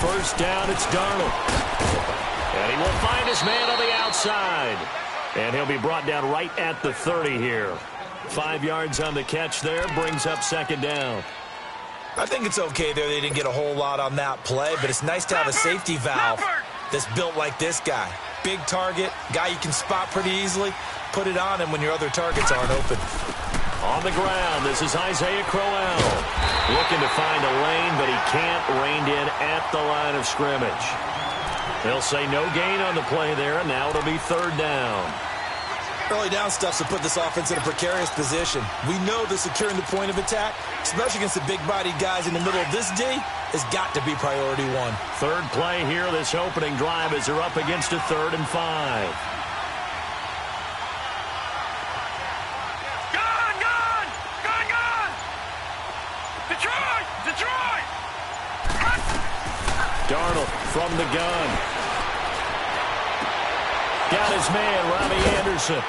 first down, it's Darnold. And he will find his man on the outside. And he'll be brought down right at the 30 here. 5 yards on the catch there, brings up second down. I think it's okay there. They didn't get a whole lot on that play, but it's nice to have a safety valve that's built like this guy. Big target, guy you can spot pretty easily. Put it on him when your other targets aren't open. On the ground, this is Isaiah Crowell. Looking to find a lane, but he can't. Reined in at the line of scrimmage. They'll say no gain on the play there, and now it'll be third down. Early down stuff to put this offense in a precarious position. We know that securing the point of attack, especially against the big-bodied guys in the middle of this D, has got to be priority one. Third play here, this opening drive, as they're up against a 3rd and 5. Darnold from the gun. Got his man, Robbie Anderson.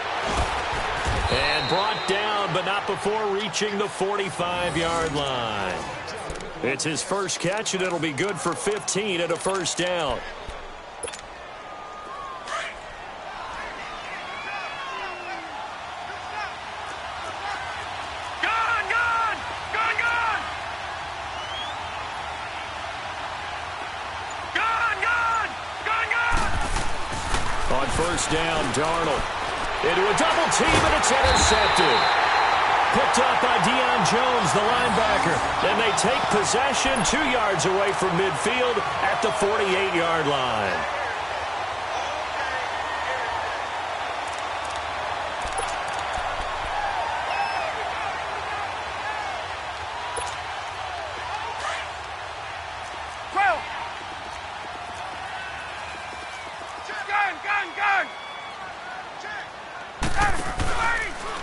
And brought down, but not before reaching the 45-yard line. It's his first catch, and it'll be good for 15 and a first down. First down, Darnold. Into a double team, and it's intercepted. Picked up by Deion Jones, the linebacker. And they take possession 2 yards away from midfield at the 48-yard line.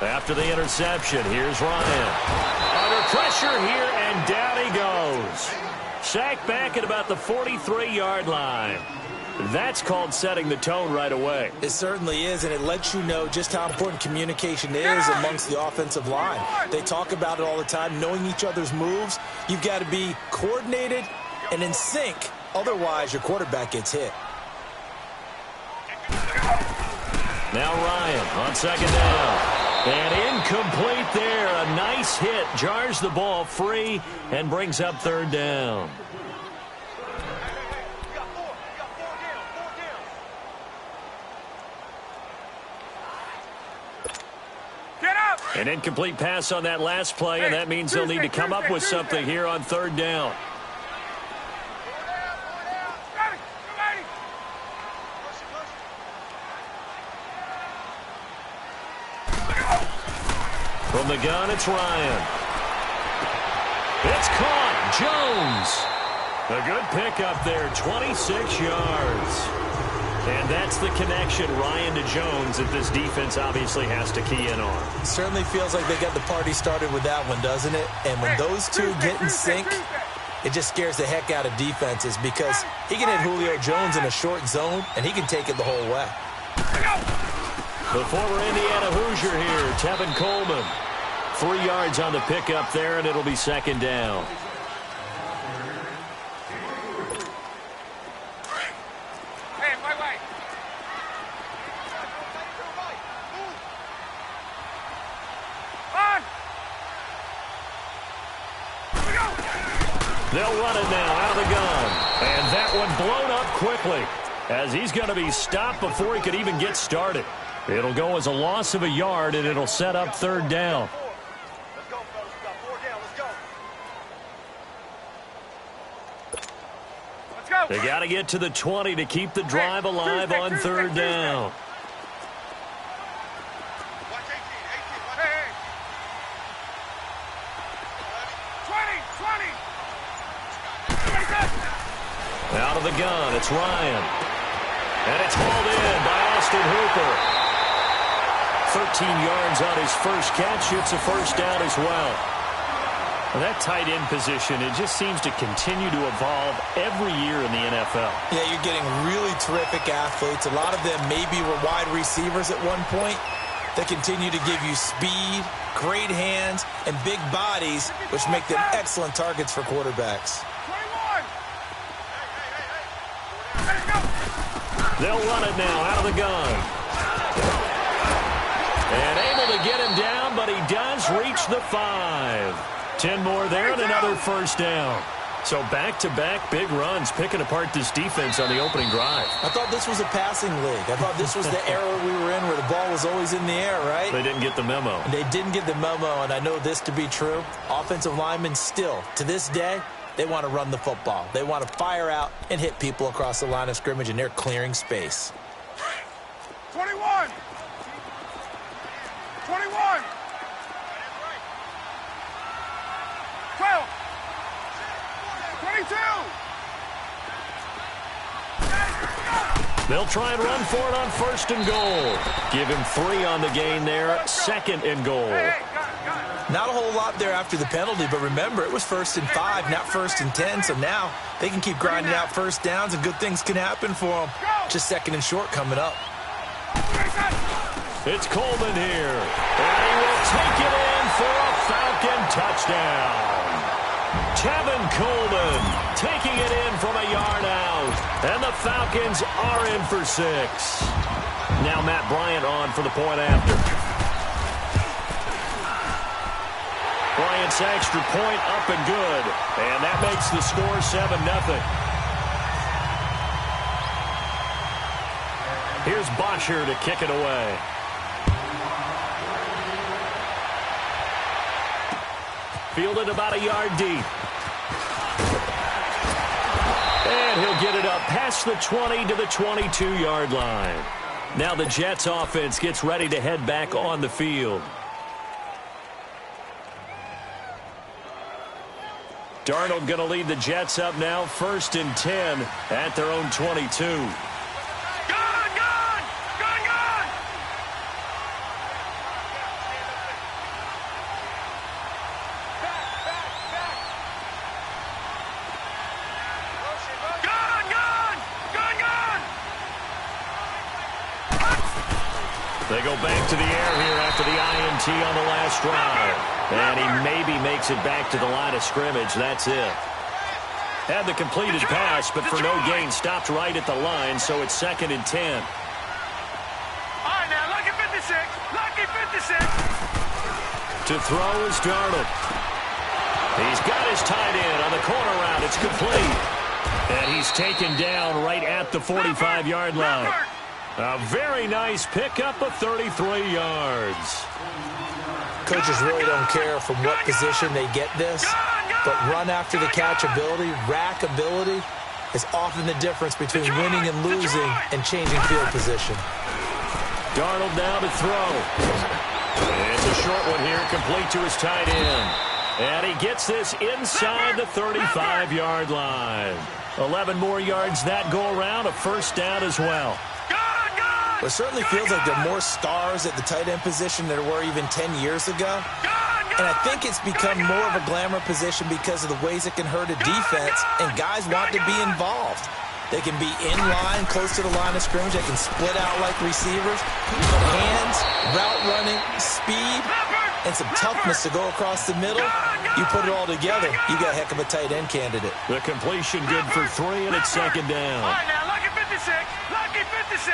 After the interception, here's Ryan. Under pressure here, and down he goes. Sacked back at about the 43-yard line. That's called setting the tone right away. It certainly is, and it lets you know just how important communication is amongst the offensive line. They talk about it all the time, knowing each other's moves. You've got to be coordinated and in sync. Otherwise, your quarterback gets hit. Now Ryan on second down. And incomplete there. A nice hit. Jars the ball free and brings up third down. An incomplete pass on that last play, and that means they'll need to come up with something here on third down. From the gun, it's Ryan. It's caught. Jones. A good pickup there, 26 yards. And that's the connection, Ryan to Jones, that this defense obviously has to key in on. Certainly feels like they got the party started with that one, doesn't it? And when those two get in sync, it just scares the heck out of defenses because he can hit Julio Jones in a short zone, and he can take it the whole way. The former Indiana Hoosier here, Tevin Coleman. 3 yards on the pickup there, and it'll be second down. They'll run it now out of the gun. And that one blown up quickly as he's going to be stopped before he could even get started. It'll go as a loss of a yard, and it'll set up third down. Let's go, fellas. We got 4 down. Let's go. They got to get to the 20 to keep the drive alive on third down. Out of the gun, it's Ryan. And it's hauled in by Austin Hooper. 13 yards on his first catch. It's a first down as well. Well, that tight end position, it just seems to continue to evolve every year in the NFL. Yeah, you're getting really terrific athletes. A lot of them maybe were wide receivers at one point. They continue to give you speed, great hands, and big bodies, which make them excellent targets for quarterbacks. They'll run it now out of the gun. And able to get him down, but he does reach the 5. 10 more there and another first down. So back-to-back big runs picking apart this defense on the opening drive. I thought this was a passing league. I thought this was the era we were in where the ball was always in the air, right? They didn't get the memo. They didn't get the memo, and I know this to be true. Offensive linemen still, to this day, they want to run the football. They want to fire out and hit people across the line of scrimmage, and they're clearing space. 21! 21! 12! 22! They'll try and run for it on first and goal. Give him 3 on the gain there. Second and goal. Not a whole lot there after the penalty, but remember, it was 1st and 5, not 1st and 10, so now they can keep grinding out first downs and good things can happen for them. Just 2nd and short coming up. It's Coleman here, and he will take it in for a Falcon touchdown. Tevin Coleman taking it in from a yard out, and the Falcons are in for 6. Now Matt Bryant on for the point after. Bryant's extra point up and good, and that makes the score 7-0. Here's Bosher to kick it away. Fielded about a yard deep. And he'll get it up past the 20 to the 22-yard line. Now the Jets offense gets ready to head back on the field. Darnold going to lead the Jets up now, 1st and 10 at their own 22. They go back to the air here after the INT on the last drive. And he maybe makes it back to the line of scrimmage. That's it. Had the completed pass, but for no gain, stopped right at the line, so it's 2nd and 10. All right, now, lucky 56. Lucky 56. To throw is Darnold. He's got his tight end on the corner route. It's complete. And he's taken down right at the 45-yard line. A very nice pickup of 33 yards. Coaches really don't care from what position they get this, but run after the catch ability, rack ability, is often the difference between winning and losing and changing field position. Darnold now to throw. It's a short one here, complete to his tight end. And he gets this inside the 35-yard line. 11 more yards that go around, a first down as well. It certainly feels like there are more stars at the tight end position than there were even 10 years ago. And I think it's become more of a glamour position because of the ways it can hurt a defense, and guys want to be involved. They can be in line, close to the line of scrimmage. They can split out like receivers. Hands, route running, speed, and some toughness to go across the middle. You put it all together, you got a heck of a tight end candidate. The completion good for 3, and it's 2nd down. All right, now, lucky 56. Lucky 56.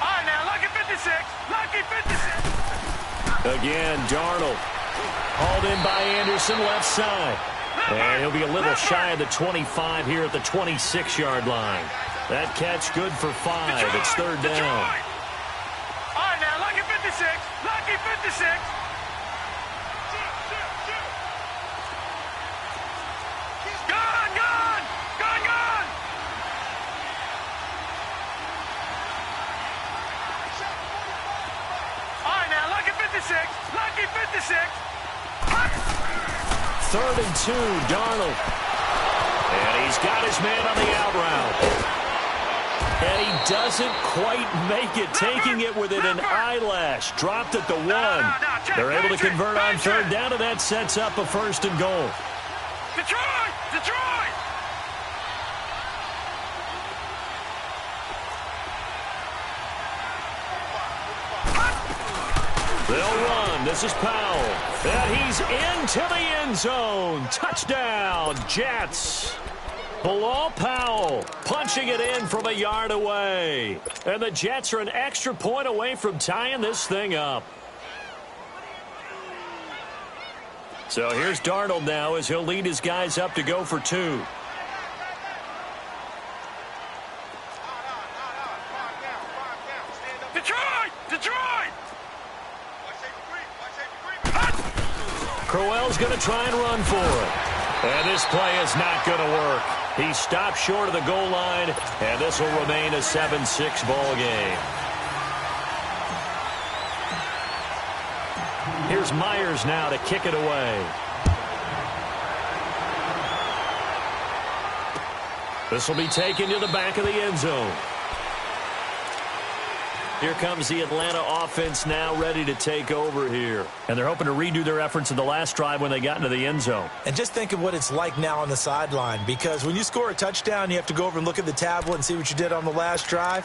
All right, now, lucky 56. Lucky 56. Again, Darnold. Hauled in by Anderson, left side. And he'll be a little shy of the 25 here at the 26-yard line. That catch good for 5. It's 3rd down. All right, now, lucky 56. Lucky 56. Lucky 56. 3rd and 2, Darnold. And he's got his man on the out route. And he doesn't quite make it, taking it within an eyelash. Dropped at the 1. They're able to convert on 3rd down, and that sets up a 1st and goal. Detroit! Detroit! They'll run. This is Powell. And he's into the end zone. Touchdown, Jets. Bilal Powell punching it in from a yard away. And the Jets are an extra point away from tying this thing up. So here's Darnold now as he'll lead his guys up to go for two. Crowell's going to try and run for it. And this play is not going to work. He stopped short of the goal line, and this will remain a 7-6 ball game. Here's Myers now to kick it away. This will be taken to the back of the end zone. Here comes the Atlanta offense now ready to take over here. And they're hoping to redo their efforts in the last drive when they got into the end zone. And just think of what it's like now on the sideline, because when you score a touchdown, you have to go over and look at the tablet and see what you did on the last drive.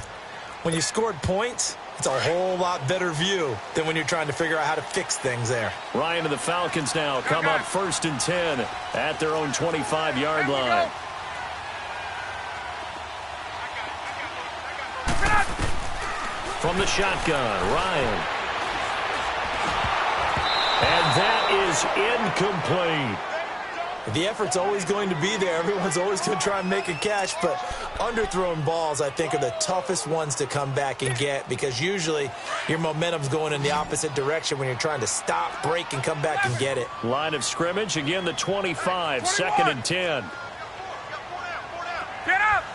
When you scored points, it's a whole lot better view than when you're trying to figure out how to fix things there. Ryan and the Falcons now come up 1st and 10 at their own 25-yard line. From the shotgun, Ryan. And that is incomplete. The effort's always going to be there. Everyone's always going to try and make a catch, but underthrown balls, I think, are the toughest ones to come back and get, because usually your momentum's going in the opposite direction when you're trying to stop, break, and come back and get it. Line of scrimmage, again the 25, 2nd and 10. Get up!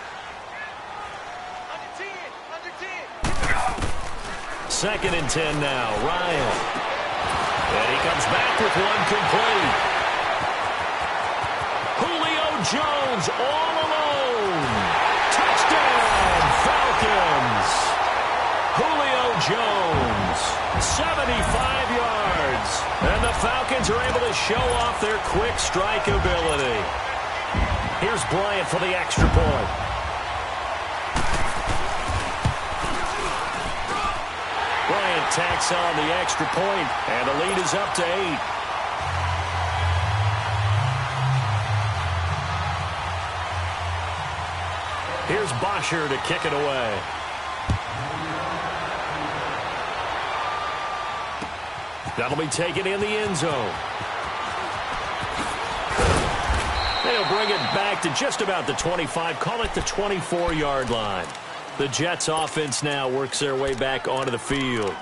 2nd and 10 now, Ryan. And he comes back with one complete. Julio Jones all alone. Touchdown, Falcons. Julio Jones, 75 yards. And the Falcons are able to show off their quick strike ability. Here's Bryant for the extra point. Bryant tacks on the extra point, and the lead is up to 8. Here's Bosher to kick it away. That'll be taken in the end zone. They'll bring it back to just about the 25, call it the 24-yard line. The Jets offense now works their way back onto the field.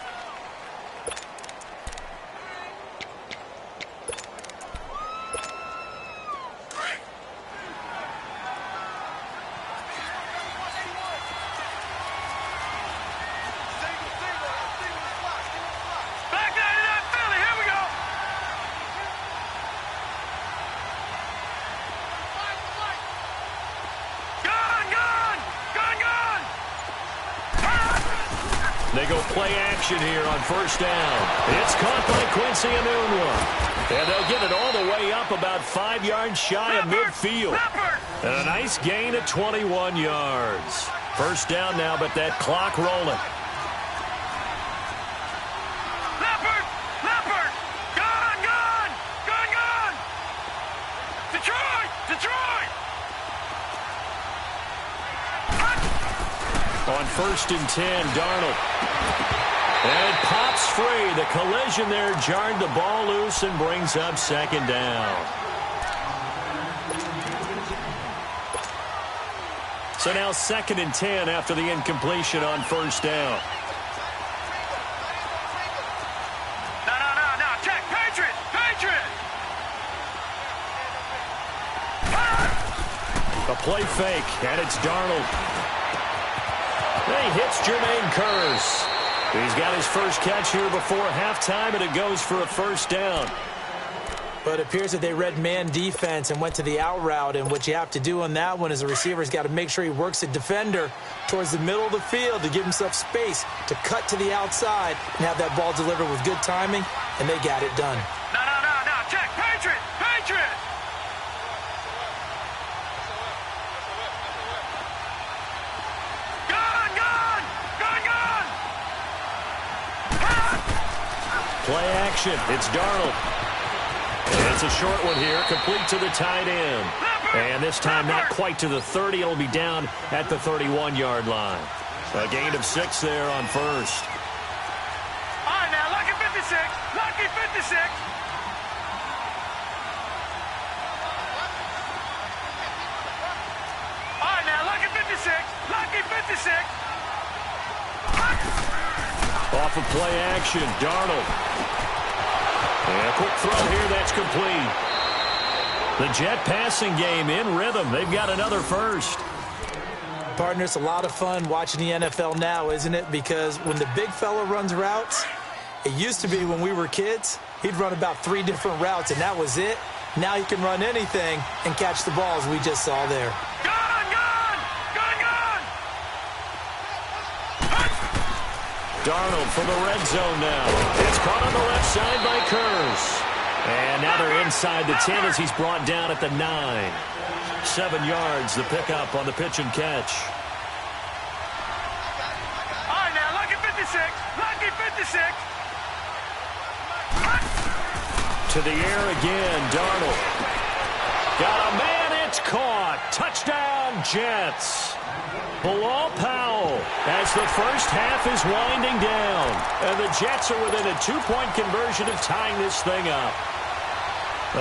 They go play action here on 1st down. It's caught by Quincy Enunwa. And they'll get it all the way up about 5 yards shy of midfield. And a nice gain of 21 yards. 1st down now, but that clock rolling. On 1st and 10, Darnold. And it pops free. The collision there jarred the ball loose and brings up 2nd down. So now 2nd and 10 after the incompletion on 1st down. No. Check. Patriot. A play fake, and it's Darnold. He hits Jermaine Kearse. He's got his first catch here before halftime, and it goes for a 1st down. But it appears that they read man defense and went to the out route, and what you have to do on that one is the receiver's got to make sure he works the defender towards the middle of the field to give himself space to cut to the outside and have that ball delivered with good timing, and they got it done. No. Check. Patriot. Play action. It's Darnold. And it's a short one here, complete to the tight end. And this time not quite to the 30. It'll be down at the 31-yard line. A gain of 6 there on first. All right, now, lucky 56. Lucky 56. All right, now, lucky 56. Lucky 56. Off of play action, Darnold. And a quick throw here, that's complete. The Jet passing game in rhythm. They've got another first. Partner, it's a lot of fun watching the NFL now, isn't it? Because when the big fella runs routes, it used to be when we were kids, he'd run about 3 different routes, and that was it. Now he can run anything and catch the balls we just saw there. Gone, gone, gone, gone. Darnold from the red zone now. It's caught on the left side by Kurz. And now they're inside the 10 as he's brought down at the 9. 7 yards, the pickup on the pitch and catch. All right, now, lucky 56. Lucky 56. To the air again, Darnold. Got a man, it's caught. Touchdown, Jets. Bilal Powell as the first half is winding down. And the Jets are within a 2-point conversion of tying this thing up.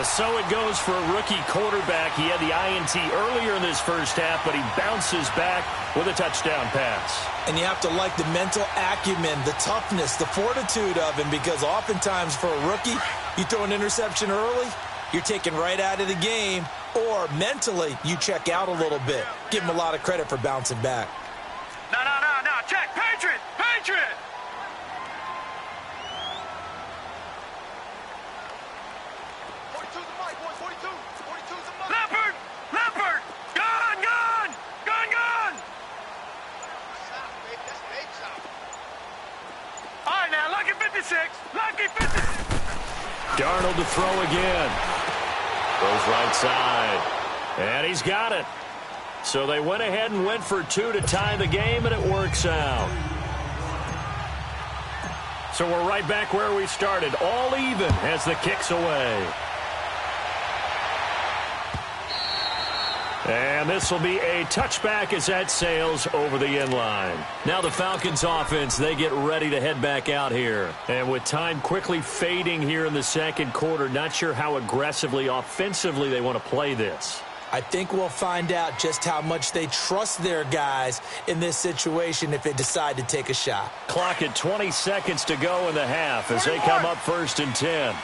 So it goes for a rookie quarterback. He had the INT earlier in this first half, but he bounces back with a touchdown pass. And you have to like the mental acumen, the toughness, the fortitude of him, because oftentimes for a rookie, you throw an interception early, you're taken right out of the game, or mentally you check out a little bit. Give him a lot of credit for bouncing back. No, check. Patriot, Patriot. Leopard, Leopard. Gone, gone, gone, gone. All right, now, lucky 56. Lucky 56. Darnold to throw again. Goes right side. And he's got it. So they went ahead and went for 2 to tie the game, and it works out. So we're right back where we started. All even as the kick's away. And this will be a touchback as that sails over the end line. Now the Falcons offense, they get ready to head back out here. And with time quickly fading here in the second quarter, not sure how aggressively, offensively they want to play this. I think we'll find out just how much they trust their guys in this situation if they decide to take a shot. Clock at 20 seconds to go in the half as they come up 1st and 10.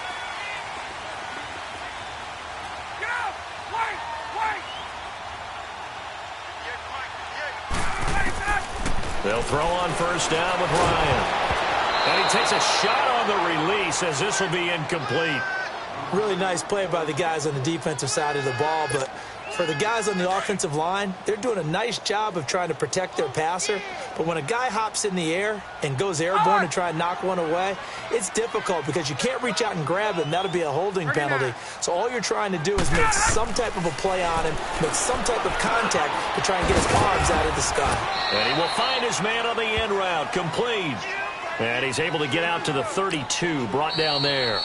They'll throw on 1st down with Ryan. And he takes a shot on the release as this will be incomplete. Really nice play by the guys on the defensive side of the ball, but for the guys on the offensive line, they're doing a nice job of trying to protect their passer. But when a guy hops in the air and goes airborne to try and knock one away, it's difficult because you can't reach out and grab him. That'll be a holding penalty. So all you're trying to do is make some type of a play on him, make some type of contact to try and get his arms out of the sky. And he will find his man on the end route, complete. And he's able to get out to the 32, brought down there.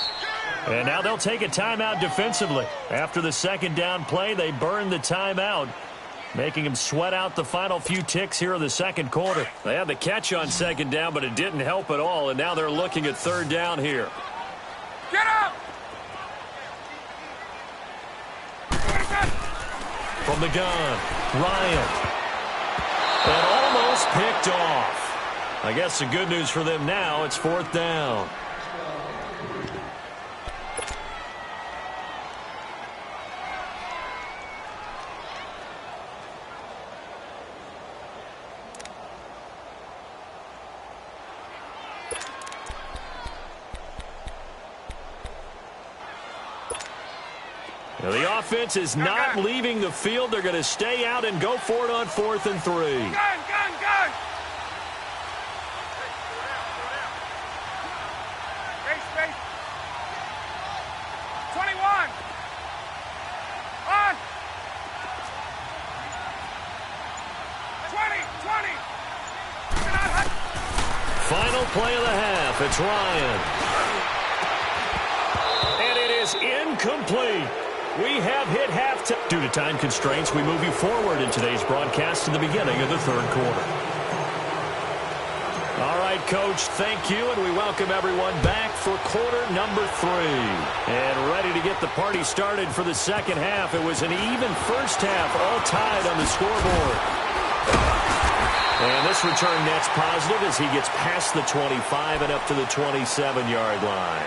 And now they'll take a timeout defensively. After the second down play, they burn the timeout, making them sweat out the final few ticks here in the second quarter. They had the catch on second down, but it didn't help at all, and now they're looking at 3rd down here. Get up! From the gun, Ryan. And almost picked off. I guess the good news for them now, it's 4th down. Now the offense is not leaving the field. They're going to stay out and go for it on 4th and 3. Gun! Space. 21. On. 20. Final play of the half. It's Ryan. And it is incomplete. We have hit halftime. Due to time constraints, we move you forward in today's broadcast to the beginning of the third quarter. All right, Coach, thank you, and we welcome everyone back for quarter number 3. And ready to get the party started for the second half. It was an even first half, all tied on the scoreboard. And this return net's positive as he gets past the 25 and up to the 27-yard line.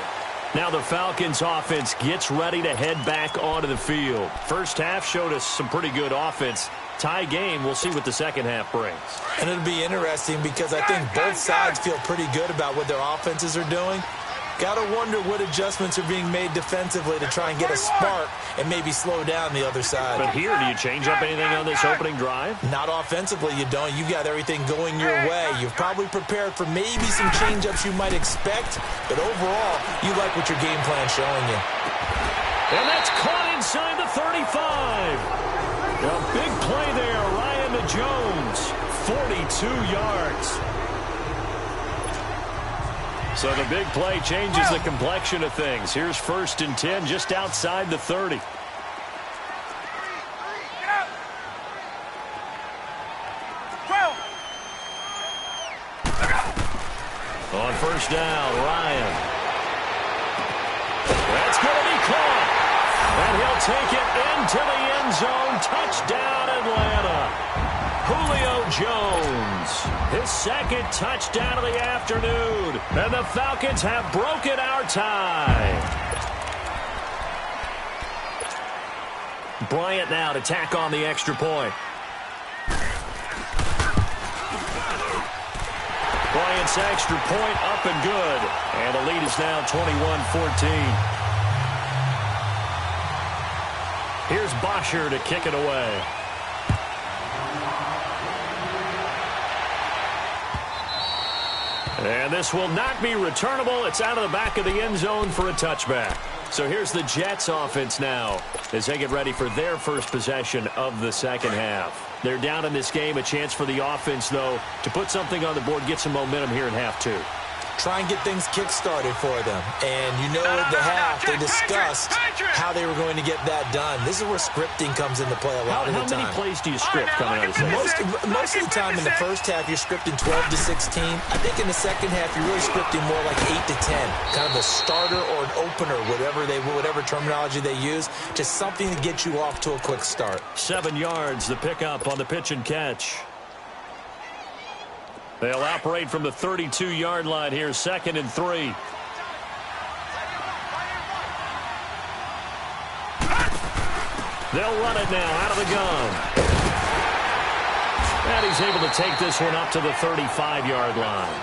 Now the Falcons offense gets ready to head back onto the field. First half showed us some pretty good offense. Tie game, we'll see what the second half brings. And it'll be interesting because I think both sides feel pretty good about what their offenses are doing. Got to wonder what adjustments are being made defensively to try and get a spark and maybe slow down the other side. But here, do you change up anything on this opening drive? Not offensively, you don't. You got everything going your way. You've probably prepared for maybe some change-ups you might expect, but overall, you like what your game plan's showing you. And that's caught inside the 35. A big play there, Ryan to Jones, 42 yards. So the big play changes the complexion of things. Here's 1st and 10 just outside the 30. On 1st down, Ryan. That's going to be caught. And he'll take it into the end zone. Touchdown, Atlanta. Julio Jones, his second touchdown of the afternoon. And the Falcons have broken our tie. Bryant now to tack on the extra point. Bryant's extra point up and good. And the lead is now 21-14. Here's Bosher to kick it away. And this will not be returnable. It's out of the back of the end zone for a touchback. So here's the Jets offense now as they get ready for their first possession of the second half. They're down in this game. A chance for the offense, though, to put something on the board, get some momentum here in half 2. Try and get things kick-started for them. And you know at the half they discussed how they were going to get that done. This is where scripting comes into play a lot of the time. How many plays do you script coming out of the Most of the time in the first half you're scripting 12 to 16. I think in the second half you're really scripting more like 8 to 10. Kind of a starter or an opener, whatever terminology they use. Just something to get you off to a quick start. 7 yards, the pickup on the pitch and catch. They'll operate from the 32-yard line here, 2nd and 3. They'll run it now out of the gun. And he's able to take this one up to the 35-yard line.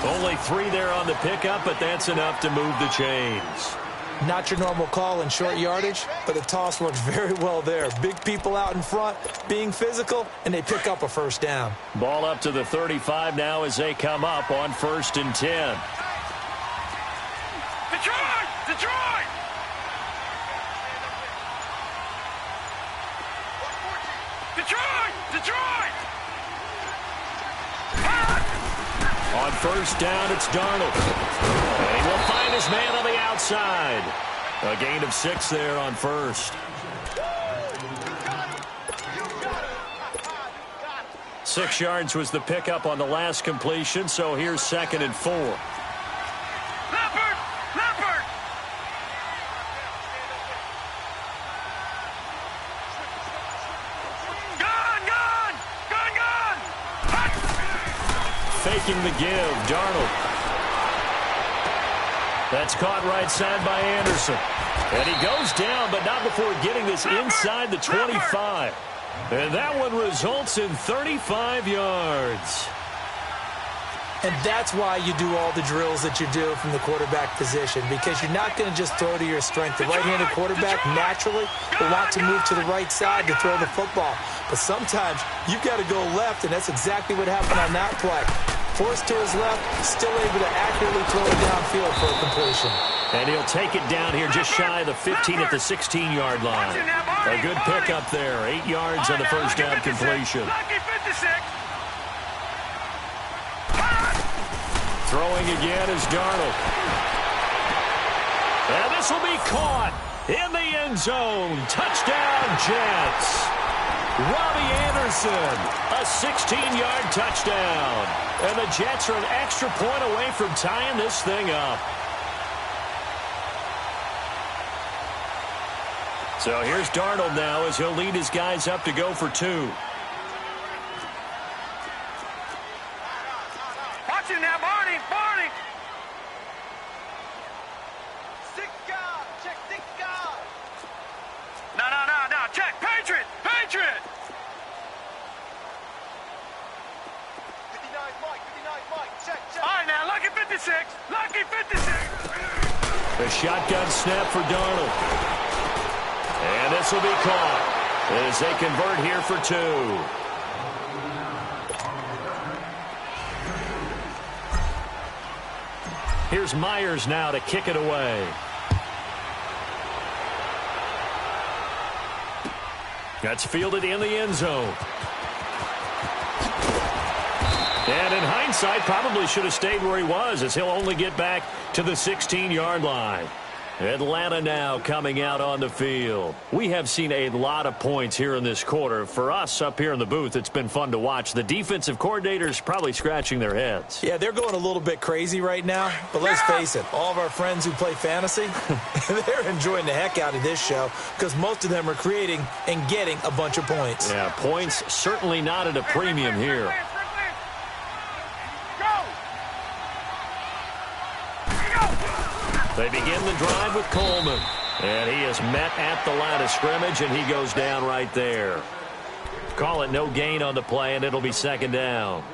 Only 3 there on the pickup, but that's enough to move the chains. Not your normal call in short yardage, but the toss works very well there. Big people out in front, being physical, and they pick up a first down. Ball up to the 35 now as they come up on 1st and 10. Detroit! Detroit! Detroit! Detroit! On 1st down, it's Darnold. And he will find his man on the outside. A gain of 6 there on 1st. 6 yards was the pickup on the last completion, so here's 2nd and 4. Leopard! Leopard! Gun! Gun! Gun! Gun! Faking the give, Darnold. That's caught right side by Anderson. And he goes down, but not before getting this inside the 25. And that one results in 35 yards. And that's why you do all the drills that you do from the quarterback position, because you're not going to just throw to your strength. The right-handed quarterback naturally will want to move to the right side to throw the football. But sometimes you've got to go left, and that's exactly what happened on that play. Forced to his left, still able to accurately throw it downfield for a completion. And he'll take it down here just shy of the 15 at the 16-yard line. A good pickup there. 8 yards on the first down completion. Throwing again is Darnold. And this will be caught In the end zone. Touchdown, Jets. Robbie Anderson, a 16-yard touchdown. And the Jets are an extra point away from tying this thing up. So here's Darnold now as he'll lead his guys up to go for 2. Watch it now, Barney. Barney. 6 guard. Check 6 guard. No. Check. Patriot. 59 Mike. Check. All right, now, lucky 56. Lucky 56. The shotgun snap for Darnold. And this will be caught as they convert here for 2. Here's Myers now to kick it away. That's fielded in the end zone. And in hindsight, probably should have stayed where he was, as he'll only get back to the 16-yard line. Atlanta now coming out on the field. We have seen a lot of points here in this quarter. For us up here in the booth, it's been fun to watch. The defensive coordinators probably scratching their heads. Yeah, they're going a little bit crazy right now. But let's face it, all of our friends who play fantasy, they're enjoying the heck out of this show because most of them are creating and getting a bunch of points. Yeah, points certainly not at a premium here. They begin the drive with Coleman. And he is met at the line of scrimmage, and he goes down right there. Call it no gain on the play, and it'll be second down.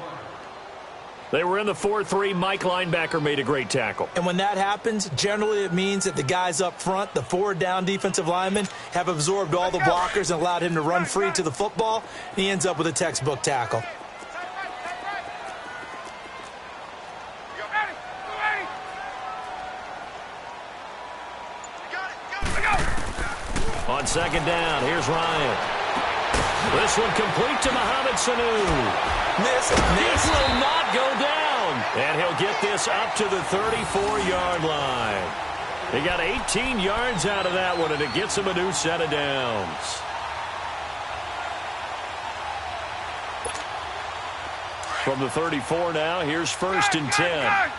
They were in the 4-3. Mike linebacker made a great tackle. And when that happens, generally it means that the guys up front, the 4 down defensive linemen, have absorbed all the blockers and allowed him to run free to the football. And he ends up with a textbook tackle. On second down, here's Ryan. This one complete to Mohamed Sanu. This will not go down. And he'll get this up to the 34-yard line. He got 18 yards out of that one, and it gets him a new set of downs. From the 34 now, here's 1st and 10.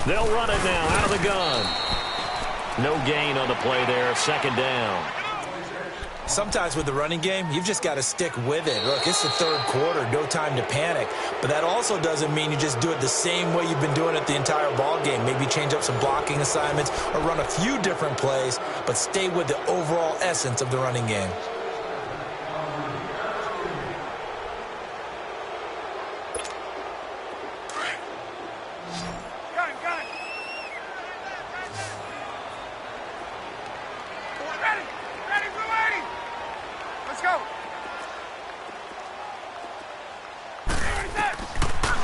They'll run it now out of the gun. No gain on the play there. Second down. Sometimes with the running game, you've just got to stick with it. Look, it's the 3rd quarter, no time to panic. But that also doesn't mean you just do it the same way you've been doing it the entire ball game. Maybe change up some blocking assignments or run a few different plays, but stay with the overall essence of the running game.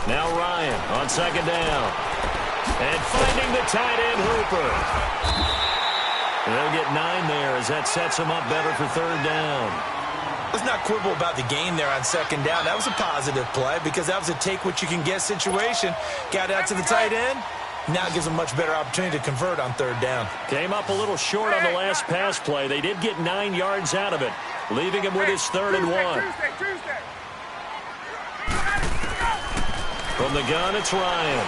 Now Ryan on second down. And finding the tight end, Hooper. They'll get 9 there as that sets them up better for 3rd down. Let's not quibble about the gain there on second down. That was a positive play because that was a take-what-you-can-get situation. Got out to the tight end. Now it gives them a much better opportunity to convert on 3rd down. Came up a little short on the last pass play. They did get 9 yards out of it, leaving him with his 3rd and 1. From the gun, it's Ryan.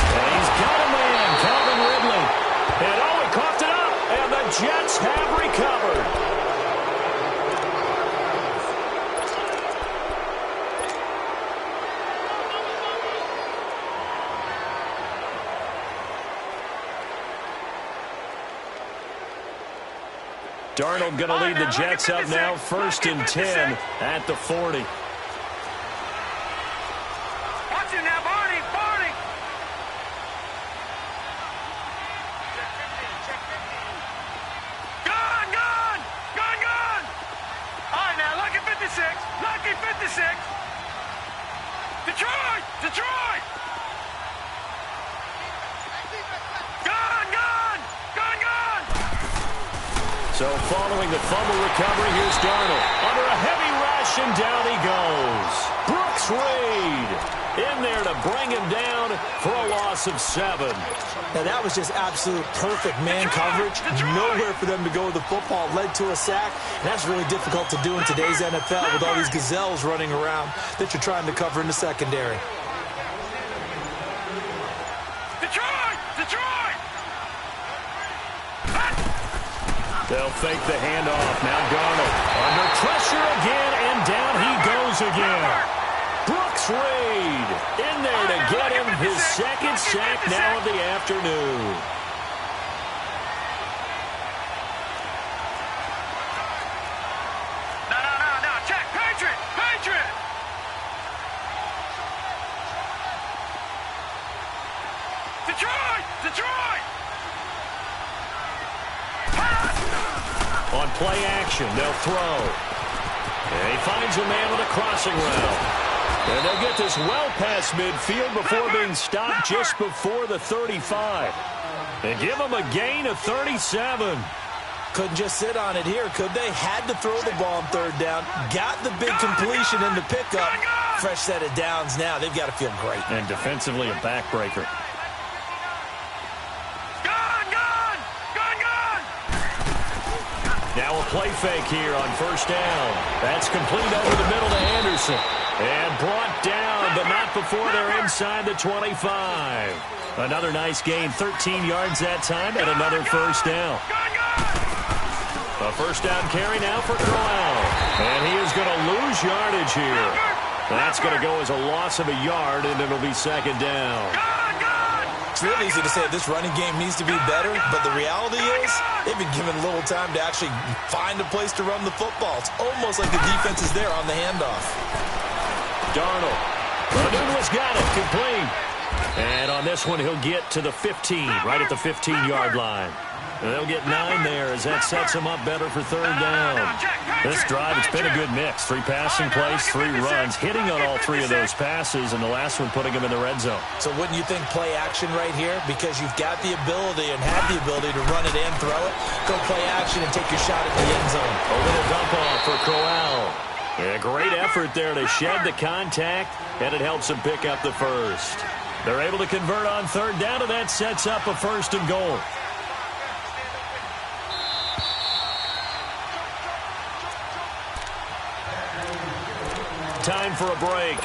And he's got a man, Calvin Ridley. And he coughed it up, and the Jets have recovered. Darnold going to lead the Jets up now, 1st and 10 at the 40. Detroit! So following the fumble recovery, here's Darnold. Under a heavy rush, and down he goes. Brooks Reed in there to bring him down for a loss of 7. Now, that was just absolute perfect man coverage. Nowhere for them to go with the football. Led to a sack. And that's really difficult to do in today's NFL with all these gazelles running around that you're trying to cover in the secondary. They'll fake the handoff. Now Darnold under pressure again, and down he goes again. Brooks Reed in there to get him his second sack now of the afternoon. No. Check. Patriot. Detroit. On play action, they'll throw. And he finds a man with a crossing route. And they'll get this well past midfield before being stopped just before the 35. And give him a gain of 37. Couldn't just sit on it here, could they? Had to throw the ball on third down. Got the big completion in the pickup. Fresh set of downs now. They've got to feel great. And defensively a backbreaker. Now a play fake here on first down. That's complete over the middle to Anderson. And brought down, but not before they're inside the 25. Another nice gain, 13 yards that time, and another first down. A first down carry now for Crowell. And he is going to lose yardage here. That's going to go as a loss of a yard, and it'll be second down. It's real easy to say this running game needs to be better, but the reality is they've been given little time to actually find a place to run the football. It's almost like the defense is there on the handoff. Darnold. Ladunwa's got it. Complete. And on this one, he'll get to the 15, right at the 15-yard line. And they'll get 9 there as that sets them up better for third down. This drive, it's been a good mix. 3 passing plays, 3 runs, hitting on all 3 of those passes, and the last one putting them in the red zone. So wouldn't you think play action right here? Because you've got the ability and have the ability to run it and throw it. Go play action and take your shot at the end zone. A little dump off for Crowell. A great effort there to shed the contact, and it helps them pick up the first. They're able to convert on third down, and that sets up a 1st and goal. Time for a break.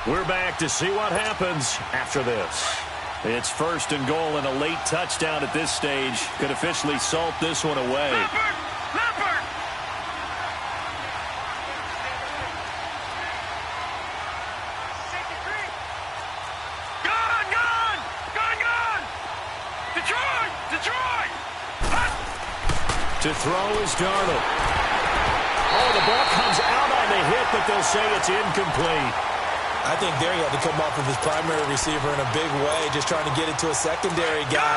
We're back to see what happens after this. It's 1st and goal, and a late touchdown at this stage could officially salt this one away. Leopard! Gone! Detroit! To throw is Darnold. Oh, the ball comes out on the hit, but they'll say it's incomplete. I think there he had to come off of his primary receiver in a big way, just trying to get it to a secondary guy,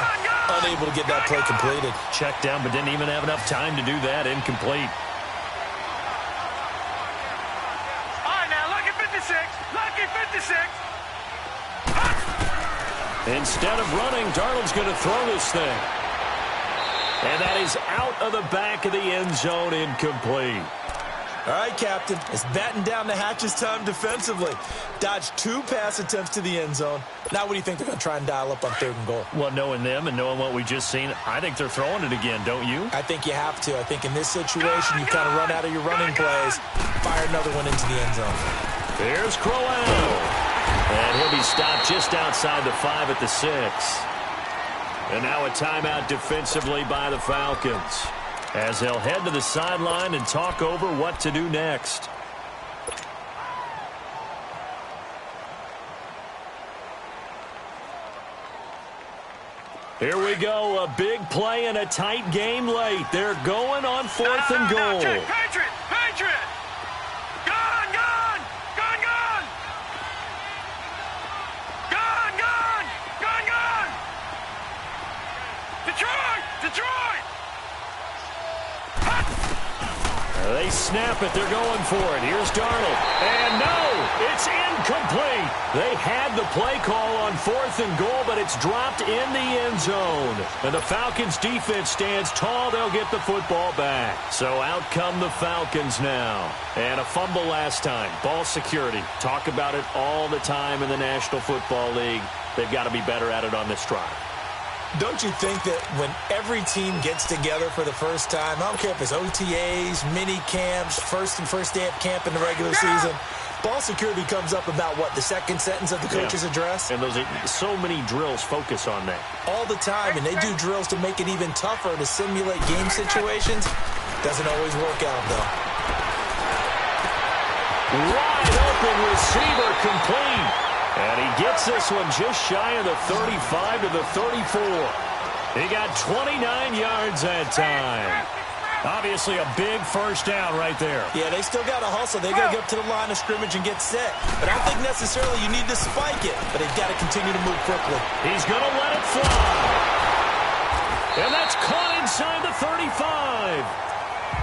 unable to get that play completed. Checked down, but didn't even have enough time to do that. Incomplete. All right, now, lucky 56. Instead of running, Darnold's going to throw this thing. And that is out of the back of the end zone, incomplete. All right, Captain, it's batten down the hatches time defensively. Dodged 2 pass attempts to the end zone. Now what do you think they're going to try and dial up on 3rd and goal? Well, knowing them and knowing what we just seen, I think they're throwing it again, don't you? I think you have to. I think in this situation, you kind of run out of your running plays, fire another one into the end zone. Here's Crowell. And he'll be stopped just outside the 5 at the 6. And now a timeout defensively by the Falcons, as they'll head to the sideline and talk over what to do next. Here we go, a big play and a tight game late. They're going on 4th and goal. Patriot! Gone! Detroit! They snap it. They're going for it. Here's Darnold. And no, it's incomplete. They had the play call on 4th and goal, but it's dropped in the end zone. And the Falcons defense stands tall. They'll get the football back. So out come the Falcons now. And a fumble last time. Ball security. Talk about it all the time in the National Football League. They've got to be better at it on this drive. Don't you think that when every team gets together for the first time, I don't care if it's OTAs, mini camps, first day of camp in the regular season, ball security comes up about, what, the second sentence of the coach's address? And those are so many drills focus on that. All the time, and they do drills to make it even tougher to simulate game situations. Doesn't always work out, though. Wide open receiver complete. And he gets this one just shy of the 35 to the 34. He got 29 yards that time. Obviously a big first down right there. Yeah, they still got to hustle. They got to get up to the line of scrimmage and get set. But I don't think necessarily you need to spike it. But they've got to continue to move quickly. He's going to let it fly. And that's caught inside the 35.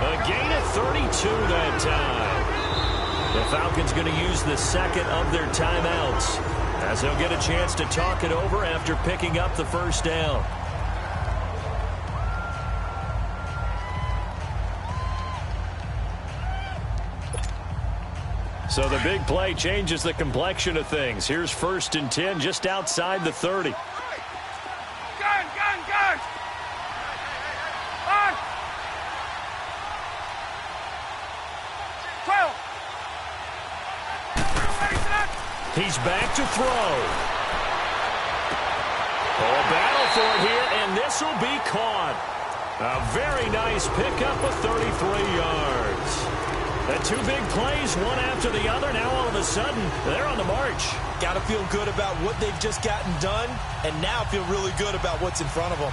A gain of 32 that time. The Falcons going to use the second of their timeouts as they'll get a chance to talk it over after picking up the first down. So the big play changes the complexion of things. Here's 1st and 10 just outside the 30. Gun! On! 12! He's back to throw. Oh, battle for it here, and this will be caught. A very nice pickup of 33 yards. The two big plays, one after the other. Now all of a sudden, they're on the march. Got to feel good about what they've just gotten done, and now feel really good about what's in front of them.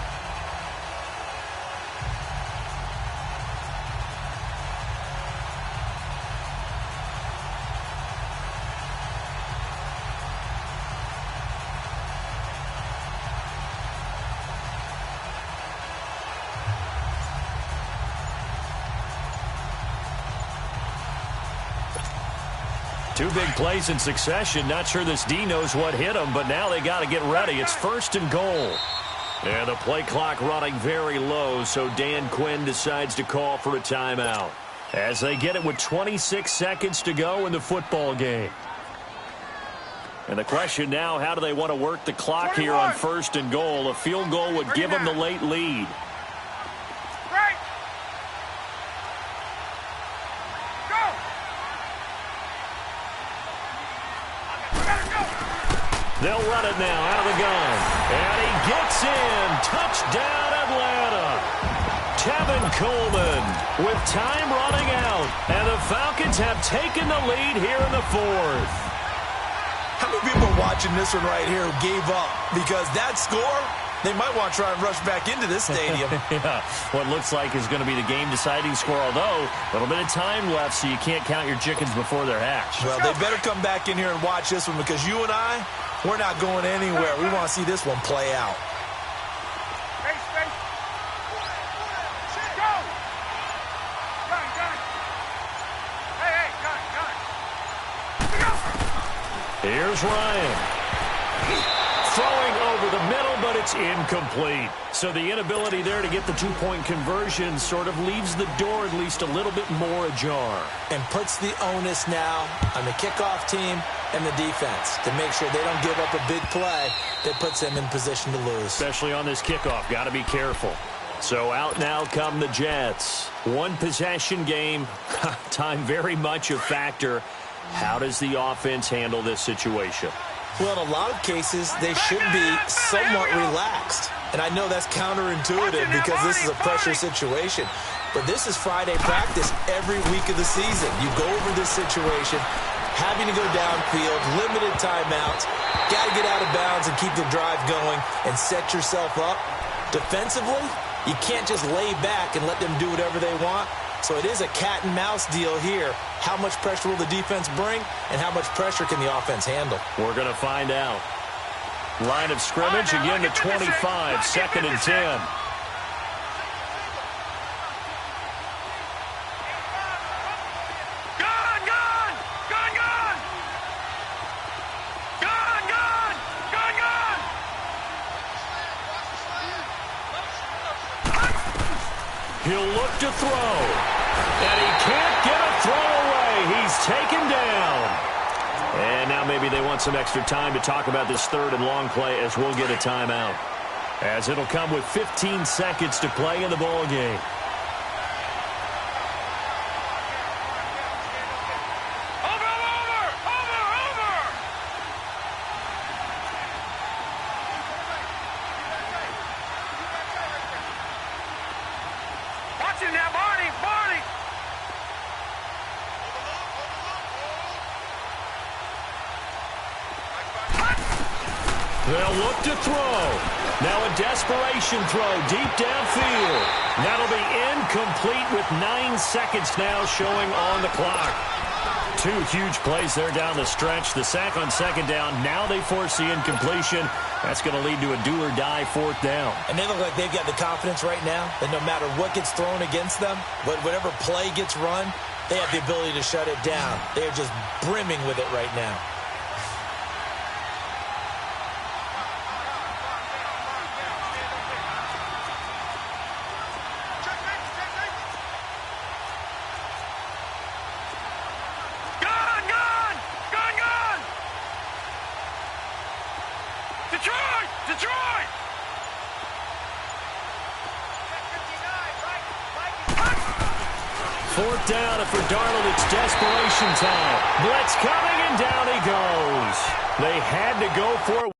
Two big plays in succession. Not sure this D knows what hit him, but now they got to get ready. It's 1st and goal. And the play clock running very low, so Dan Quinn decides to call for a timeout as they get it with 26 seconds to go in the football game. And the question now, how do they want to work the clock here on 1st and goal? A field goal would give them the late lead. They'll run it now out of the gun. And he gets in. Touchdown, Atlanta. Tevin Coleman with time running out. And the Falcons have taken the lead here in the 4th. How many people are watching this one right here who gave up? Because that score, they might want to try and rush back into this stadium. Yeah, what looks like is going to be the game-deciding score, although a little bit of time left, so you can't count your chickens before they're hatched. Well, they better come back in here and watch this one, because you and I, we're not going anywhere. We want to see this one play out. Space. Go! Gun. Hey, gun. Here's Ryan. Throwing over the middle, but it's incomplete. So the inability there to get the two-point conversion sort of leaves the door at least a little bit more ajar. And puts the onus now on the kickoff team and the defense to make sure they don't give up a big play that puts them in position to lose. Especially on this kickoff. Got to be careful. So out now come the Jets. One possession game. Time very much a factor. How does the offense handle this situation? Well, in a lot of cases, they should be somewhat relaxed. And I know that's counterintuitive because this is a pressure situation. But this is Friday practice every week of the season. You go over this situation, having to go downfield, limited timeouts, got to get out of bounds and keep the drive going and set yourself up. Defensively, you can't just lay back and let them do whatever they want. So it is a cat and mouse deal here. How much pressure will the defense bring, and how much pressure can the offense handle? We're going to find out. Line of scrimmage, again to 25, 2nd and 10. He'll look to throw. And he can't get a throw away. He's taken down. And now maybe they want some extra time to talk about this third and long play as we'll get a timeout. As it'll come with 15 seconds to play in the ball game. They'll look to throw. Now a desperation throw deep downfield. That'll be incomplete with 9 seconds now showing on the clock. 2 huge plays there down the stretch. The sack on second down. Now they force the incompletion. That's going to lead to a do-or-die fourth down. And they look like they've got the confidence right now that no matter what gets thrown against them, whatever play gets run, they have the ability to shut it down. They are just brimming with it right now. Fourth down, and for Darnold, it's desperation time. Blitz coming, and down he goes. They had to go for it.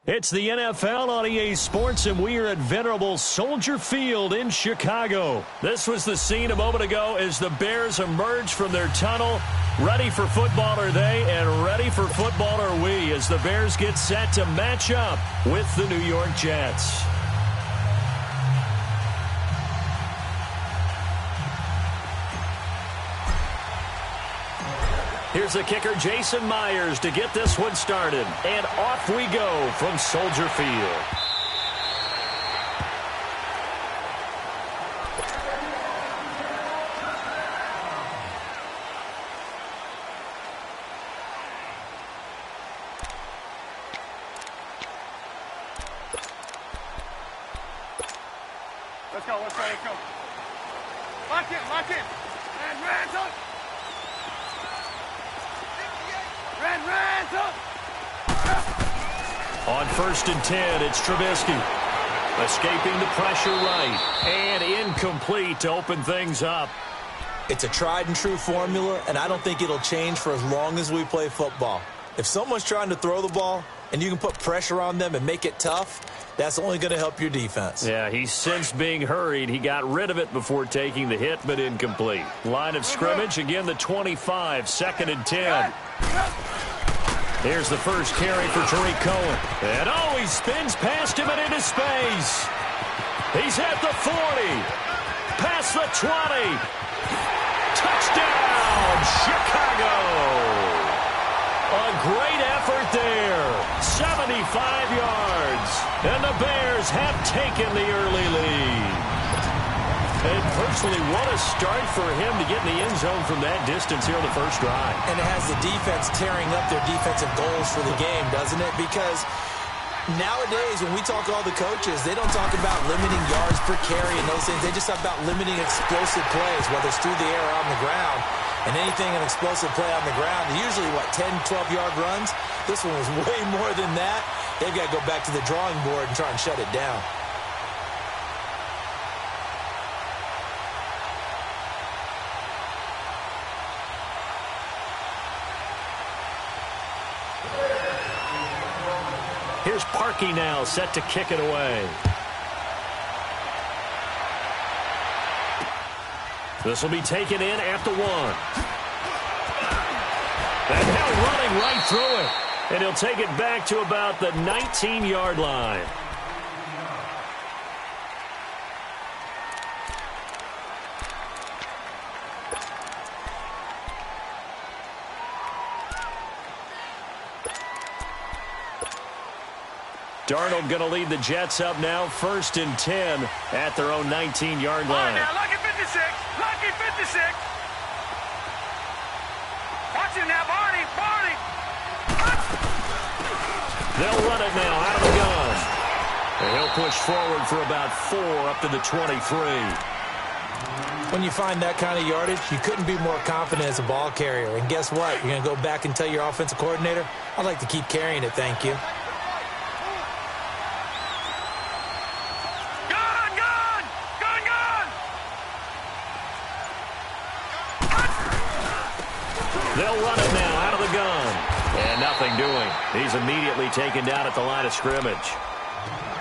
It's the NFL on EA Sports, and we are at venerable Soldier Field in Chicago. This was the scene a moment ago as the Bears emerged from their tunnel. Ready for football are they, and ready for football are we, as the Bears get set to match up with the New York Jets. Here's the kicker, Jason Myers, to get this one started. And off we go from Soldier Field. Let's go, let's go, let's go. Lock in, lock in. And Randall. On 1st and 10, it's Trubisky. Escaping the pressure right. And incomplete to open things up. It's a tried and true formula, and I don't think it'll change for as long as we play football. If someone's trying to throw the ball and you can put pressure on them and make it tough, that's only going to help your defense. Yeah, he's since being hurried. He got rid of it before taking the hit, but incomplete. Line of scrimmage, again the 25, 2nd and 10. Here's the first carry for Tariq Cohen. And he spins past him and into space. He's at the 40. Past the 20. Touchdown, Chicago. A great effort there. 75 yards. And the Bears have taken the early lead. And personally, what a start for him to get in the end zone from that distance here on the first drive. And it has the defense tearing up their defensive goals for the game, doesn't it? Because nowadays, when we talk to all the coaches, they don't talk about limiting yards per carry and those things. They just talk about limiting explosive plays, whether it's through the air or on the ground. And anything an explosive play on the ground, usually, 10, 12-yard runs? This one was way more than that. They've got to go back to the drawing board and try and shut it down. Here's Parkey now, set to kick it away. This will be taken in at the 1. And now running right through it. And he'll take it back to about the 19-yard line. Darnold going to lead the Jets up now, 1st and 10 at their own 19-yard line. Now, lucky 56, lucky 56. Watch him now, Barney. They'll run it now out of the gun. And he'll push forward for about 4 up to the 23. When you find that kind of yardage, you couldn't be more confident as a ball carrier. And guess what? You're going to go back and tell your offensive coordinator, I'd like to keep carrying it, thank you. They'll run it now out of the gun. And nothing doing. He's immediately taken down at the line of scrimmage.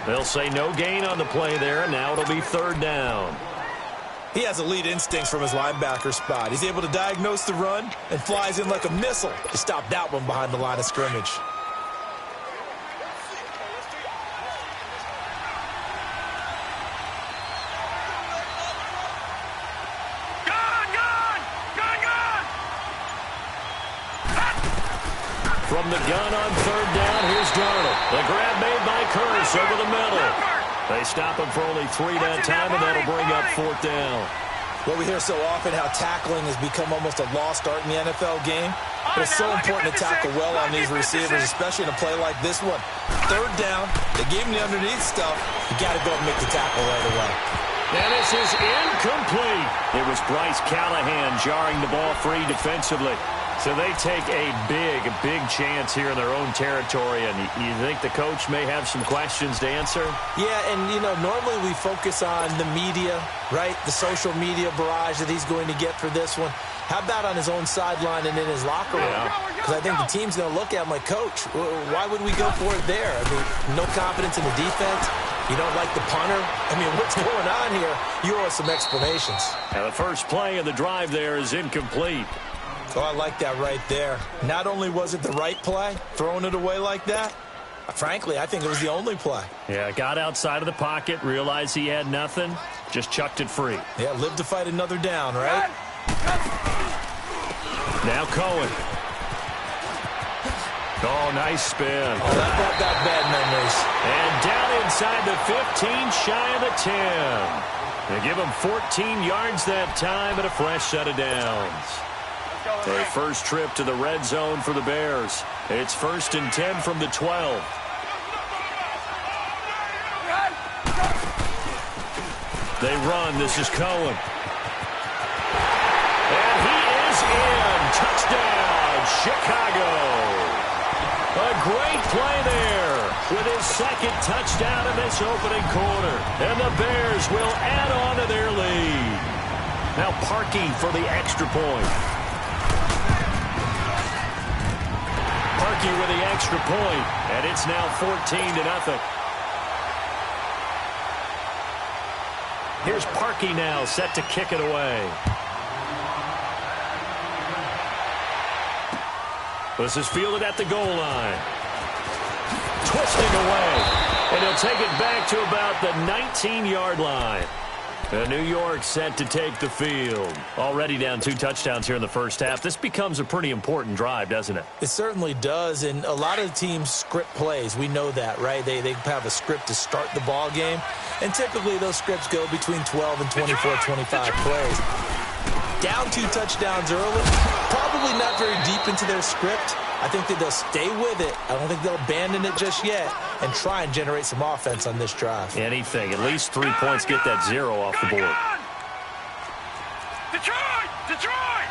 They'll say no gain on the play there. Now it'll be 3rd down. He has elite instincts from his linebacker spot. He's able to diagnose the run and flies in like a missile to stop that one behind the line of scrimmage. From the gun on 3rd down, here's Darnold. The grab made by Curse over the middle. They stop him for only 3 that time, and that'll bring up 4th down. Well, we hear so often how tackling has become almost a lost art in the NFL game. But it's so important to tackle well on these receivers, especially in a play like this one. 3rd down, they gave him the underneath stuff. You got to go and make the tackle right away. And this is incomplete. It was Bryce Callahan jarring the ball free defensively. So they take a big chance here in their own territory, and you think the coach may have some questions to answer? Yeah, and, normally we focus on the media, right? The social media barrage that he's going to get for this one. How about on his own sideline and in his locker room? Because I think the team's going to look at him like, Coach, why would we go for it there? I mean, no confidence in the defense. You don't like the punter? I mean, what's going on here? You owe us some explanations. Now, the first play of the drive there is incomplete. Oh, I like that right there. Not only was it the right play, throwing it away like that, frankly, I think it was the only play. Yeah, got outside of the pocket, realized he had nothing, just chucked it free. Yeah, live to fight another down, right? Now Cohen. Oh, nice spin. Oh, that brought back bad memories. And down inside the 15, shy of the 10. They give him 14 yards that time and a fresh set of downs. Their first trip to the red zone for the Bears. It's 1st and 10 from the 12. They run. This is Cohen. And he is in. Touchdown, Chicago. A great play there with his second touchdown in this opening quarter. And the Bears will add on to their lead. Now Parkey for the extra point. Parkey with the extra point, and it's now 14-0. Here's Parkey now, set to kick it away. This is fielded at the goal line. Twisting away, and he'll take it back to about the 19-yard line. New York set to take the field. Already down 2 touchdowns here in the first half. This becomes a pretty important drive, doesn't it? It certainly does, and a lot of teams script plays. We know that, right? They have a script to start the ball game, and typically those scripts go between 12 and 24, 25 plays. Down 2 touchdowns early, probably not very deep into their script. I think that they'll stay with it. I don't think they'll abandon it just yet and try and generate some offense on this drive. Anything. At least 3 points, get that 0 off the board. Detroit! Detroit!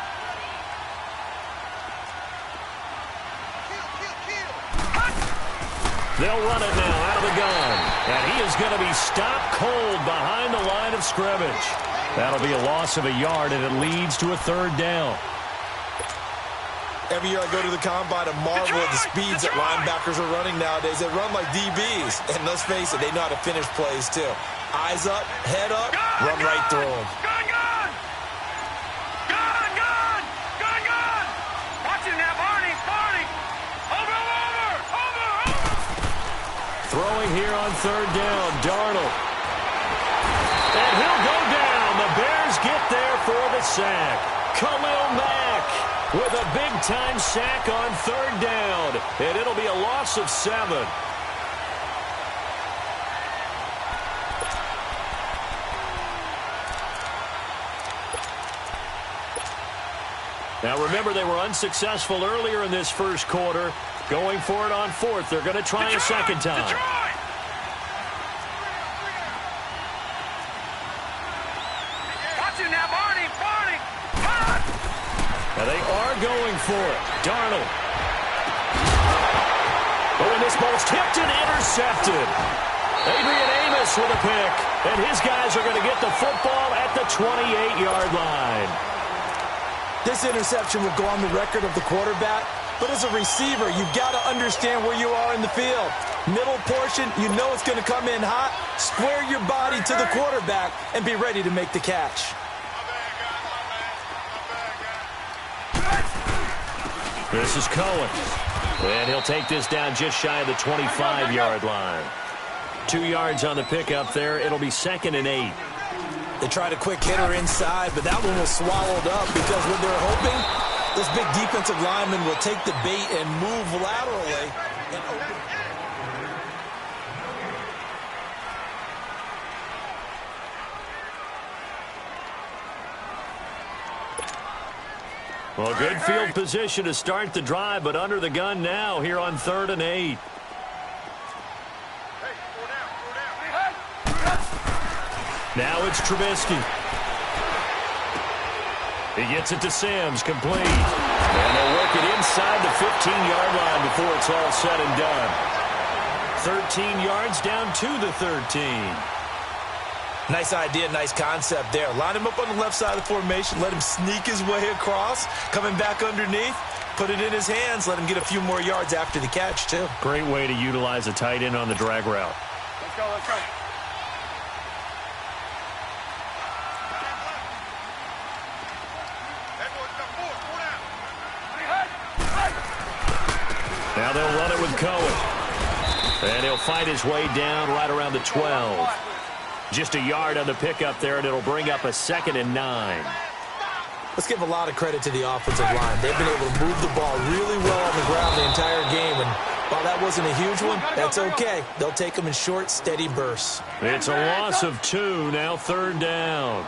They'll run it now out of the gun. And he is going to be stopped cold behind the line of scrimmage. That'll be a loss of a yard, and it leads to a 3rd down. Every year I go to the combine and marvel at the speeds that linebackers are running nowadays. They run like DBs. And let's face it, they know how to finish plays too. Eyes up, head up, run right through them. Gun! Gun! Gun! Gun! Gun! Watch it now, Barney! Barney! Over! Throwing here on 3rd down, Darnold. And he'll go down. The Bears get there for the sack. Khalil Mack with a big-time sack on 3rd down. And it'll be a loss of 7. Now, remember, they were unsuccessful earlier in this first quarter. Going for it on 4th. They're going to try a second time. Detroit! Watch it now, Barney! Barney! Now they are going for it. Darnold. Oh, and this ball's tipped and intercepted. Adrian Amos with a pick. And his guys are going to get the football at the 28-yard line. This interception will go on the record of the quarterback. But as a receiver, you've got to understand where you are in the field. Middle portion, you know it's going to come in hot. Square your body to the quarterback and be ready to make the catch. This is Cohen. And he'll take this down just shy of the 25-yard line. 2 yards on the pickup there. It'll be 2nd and 8. They tried a quick hitter inside, but that one was swallowed up because what they're hoping, this big defensive lineman will take the bait and move laterally. Well, good field position to start the drive, but under the gun now here on 3rd and 8. Now it's Trubisky. He gets it to Sims, complete. And they'll work it inside the 15-yard line before it's all said and done. 13 yards down to the 13. Nice idea, nice concept there. Line him up on the left side of the formation, let him sneak his way across, coming back underneath, put it in his hands, let him get a few more yards after the catch, too. Great way to utilize a tight end on the drag route. Let's go, let's go. Now they'll run it with Cohen. And he'll fight his way down right around the 12. Just a yard on the pickup there, and it'll bring up a 2nd and 9. Let's give a lot of credit to the offensive line. They've been able to move the ball really well on the ground the entire game, and while that wasn't a huge one, that's okay. They'll take them in short, steady bursts. It's a loss of 2, now 3rd down.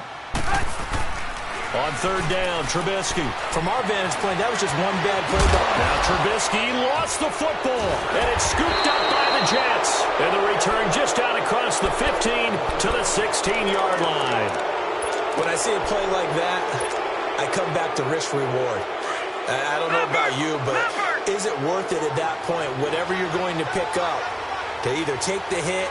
On 3rd down, Trubisky. From our vantage point, that was just one bad play. Now Trubisky lost the football, and it's scooped up by the Jets. And the return just out across the 15 to the 16-yard line. When I see a play like that, I come back to risk reward. I don't know about you, but is it worth it at that point, whatever you're going to pick up, to either take the hit,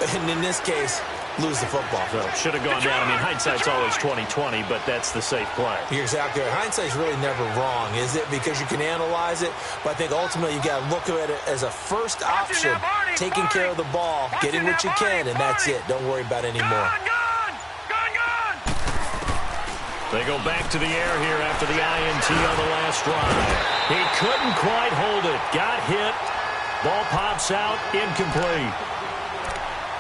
and in this case, lose the football? So should have gone down. I mean, hindsight's always 20/20, but that's the safe play. You're exactly right. Hindsight's really never wrong, is it? Because you can analyze it, but I think ultimately you got to look at it as a first option, taking care of the ball, getting what you can, and that's it. Don't worry about any more. They go back to the air here after the INT on the last drive. He couldn't quite hold it. Got hit. Ball pops out. Incomplete.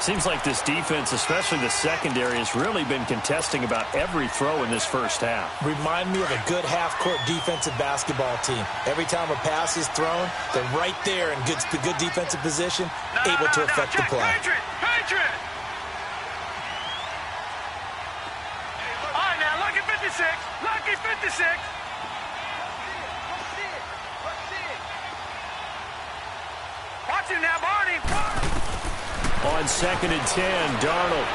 Seems like this defense, especially the secondary, has really been contesting about every throw in this first half. Remind me of a good half-court defensive basketball team. Every time a pass is thrown, they're right there in good defensive position, able to affect the play. Patriot! All right, now, lucky 56. Lucky 56. Watch him now, Barney. On 2nd and 10, Darnold.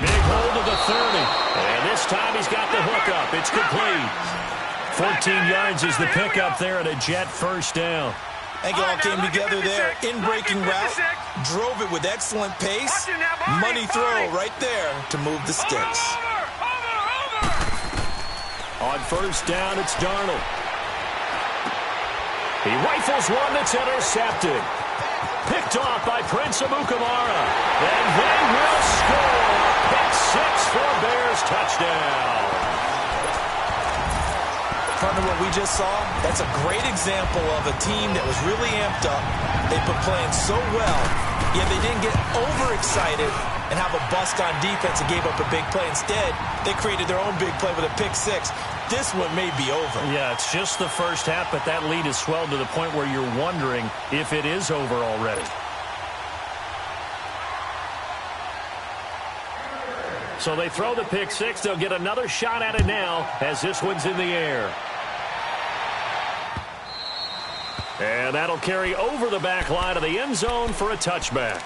Big hold of the 30. And this time he's got the hookup. It's complete. 14 yards is the pickup there at a Jet first down. I think it all came together there. In-breaking route, drove it with excellent pace. Money throw right there to move the sticks. On 1st down, it's Darnold. He rifles one that's intercepted. Picked off by Prince Amukamara. And they will score. Pick 6 for Bears touchdown. Partner, what we just saw, that's a great example of a team that was really amped up. They've been playing so well, yet they didn't get overexcited and have a bust on defense and gave up a big play. Instead, they created their own big play with a pick 6. This one may be over. Yeah, it's just the first half, but that lead has swelled to the point where you're wondering if it is over already. So they throw the pick 6. They'll get another shot at it now as this one's in the air. And that'll carry over the back line of the end zone for a touchback.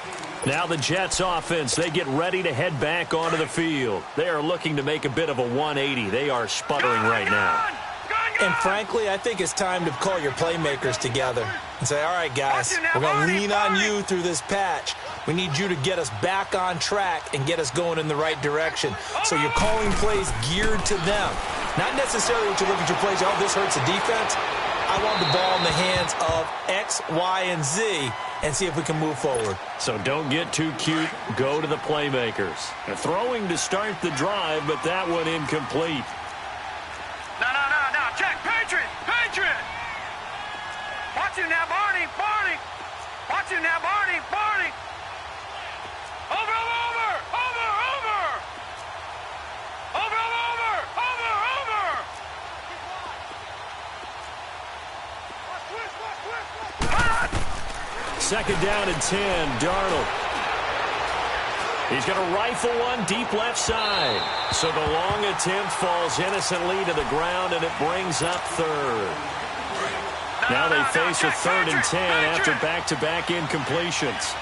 Now the Jets offense, they get ready to head back onto the field. They are looking to make a bit of a 180. They are sputtering right now. And frankly, I think it's time to call your playmakers together and say, all right, guys, we're going to lean on you through this patch. We need you to get us back on track and get us going in the right direction. So you're calling plays geared to them. Not necessarily what you look at your plays, oh, this hurts the defense. I want the ball in the hands of X, Y, and Z and see if we can move forward. So don't get too cute. Go to the playmakers. They're throwing to start the drive, but that one incomplete. No. Check. Patriot. Watch him now, Barney. Watch him now, Barney. Over. Second down and 10, Darnold. He's going to rifle one deep left side. So the long attempt falls innocently to the ground, and it brings up 3rd. Now they face a 3rd and 10 after back-to-back incompletions.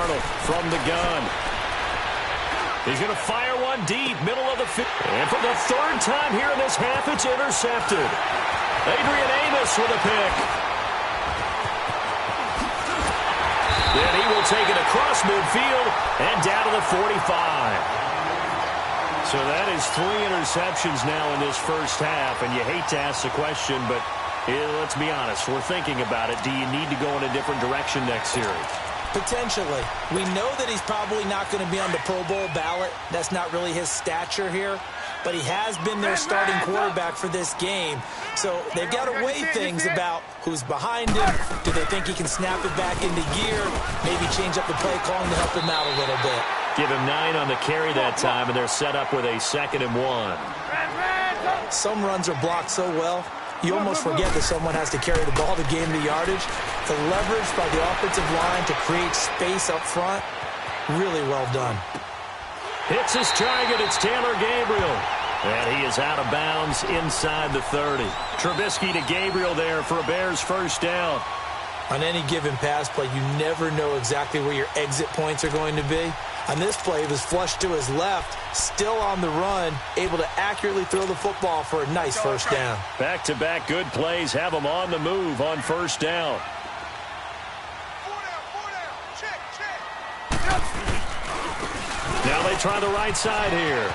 Darnold from the gun. He's going to fire one deep, middle of the field. And for the third time here in this half, it's intercepted. Adrian Amos with a pick. Then he will take it across midfield and down to the 45. So that is 3 interceptions now in this first half, and you hate to ask the question, but let's be honest, we're thinking about it. Do you need to go in a different direction next series? Potentially. We know that he's probably not going to be on the Pro Bowl ballot. That's not really his stature here. But he has been their starting quarterback for this game. So they've got to weigh things about who's behind him. Do they think he can snap it back into gear? Maybe change up the play calling to help him out a little bit. Give him 9 on the carry that time, and they're set up with a 2nd and 1. Some runs are blocked so well, you almost forget that someone has to carry the ball to gain the yardage. The leverage by the offensive line to create space up front, really well done. Hits his target. It's Taylor Gabriel. And he is out of bounds inside the 30. Trubisky to Gabriel there for a Bears first down. On any given pass play, you never know exactly where your exit points are going to be. On this play, he was flushed to his left, still on the run, able to accurately throw the football for a nice first down. Back-to-back good plays have him on the move on first down. Now they try the right side here.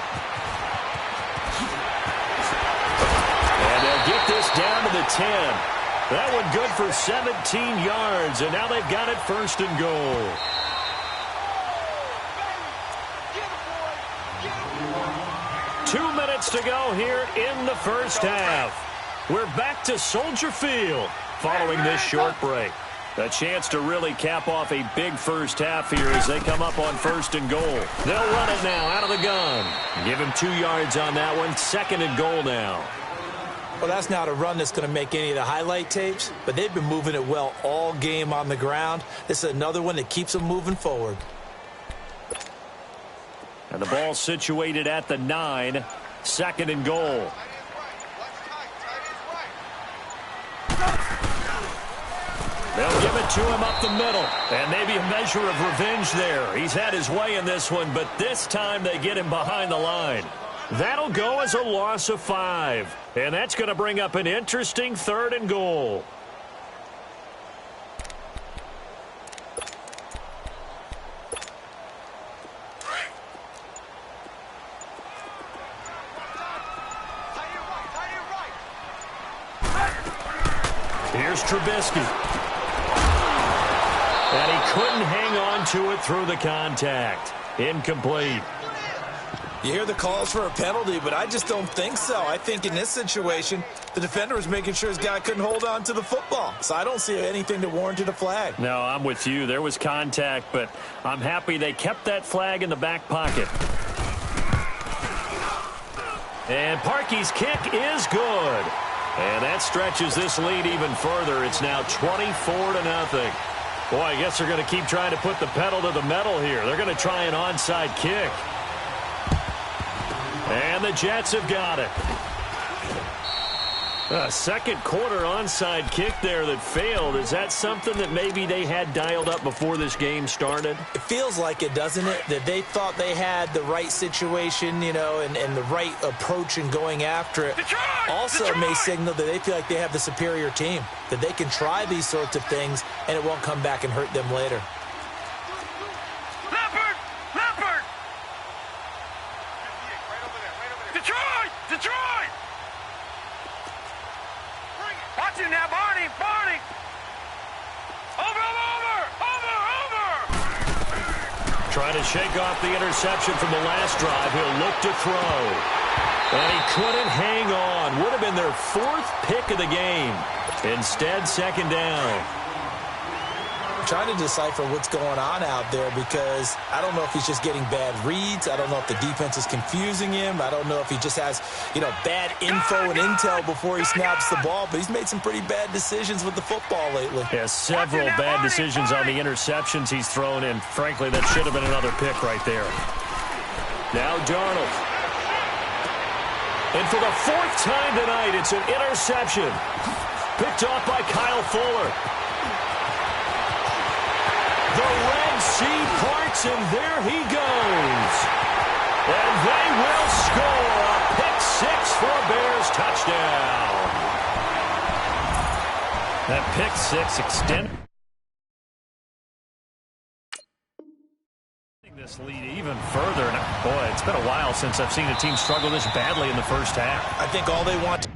And they'll get this down to the 10. That one good for 17 yards, and now they've got it 1st and goal. Two minutes to go here in the first half. We're back to Soldier Field following this short break. A chance to really cap off a big first half here as they come up on 1st and goal. They'll run it now out of the gun. Give him 2 yards on that one. 2nd and goal now. Well, that's not a run that's going to make any of the highlight tapes, but they've been moving it well all game on the ground. This is another one that keeps them moving forward. And the ball situated at the 9. 2nd and goal. They'll give it to him up the middle. And maybe a measure of revenge there. He's had his way in this one, but this time they get him behind the line. That'll go as a loss of 5. And that's going to bring up an interesting 3rd and goal. Here's Trubisky. And he couldn't hang on to it through the contact. Incomplete. You hear the calls for a penalty, but I just don't think so. I think in this situation, the defender was making sure his guy couldn't hold on to the football. So I don't see anything that warranted a flag. No, I'm with you. There was contact, but I'm happy they kept that flag in the back pocket. And Parkey's kick is good. And that stretches this lead even further. It's now 24-0. Boy, I guess they're going to keep trying to put the pedal to the metal here. They're going to try an onside kick. And the Jets have got it. A second quarter onside kick there that failed. Is that something that maybe they had dialed up before this game started? It feels like it, doesn't it? That they thought they had the right situation, you know, and the right approach in going after it. Also may signal that they feel like they have the superior team, that they can try these sorts of things and it won't come back and hurt them later. Detroit! Watch it now, Barney! Over! Trying to shake off the interception from the last drive. He'll look to throw. And he couldn't hang on. Would have been their 4th pick of the game. Instead, 2nd down. I'm trying to decipher what's going on out there because I don't know if he's just getting bad reads. I don't know if the defense is confusing him. I don't know if he just has, bad info and intel before he snaps the ball. But he's made some pretty bad decisions with the football lately. Yeah, several bad decisions on the interceptions he's thrown in. Frankly, that should have been another pick right there. Now Darnold. And for the 4th time tonight, it's an interception. Picked off by Kyle Fuller. The Reds sea parts, and there he goes. And they will score a pick-6 for a Bears touchdown. That pick-6 extended this lead even further. And boy, it's been a while since I've seen a team struggle this badly in the first half. I think all they want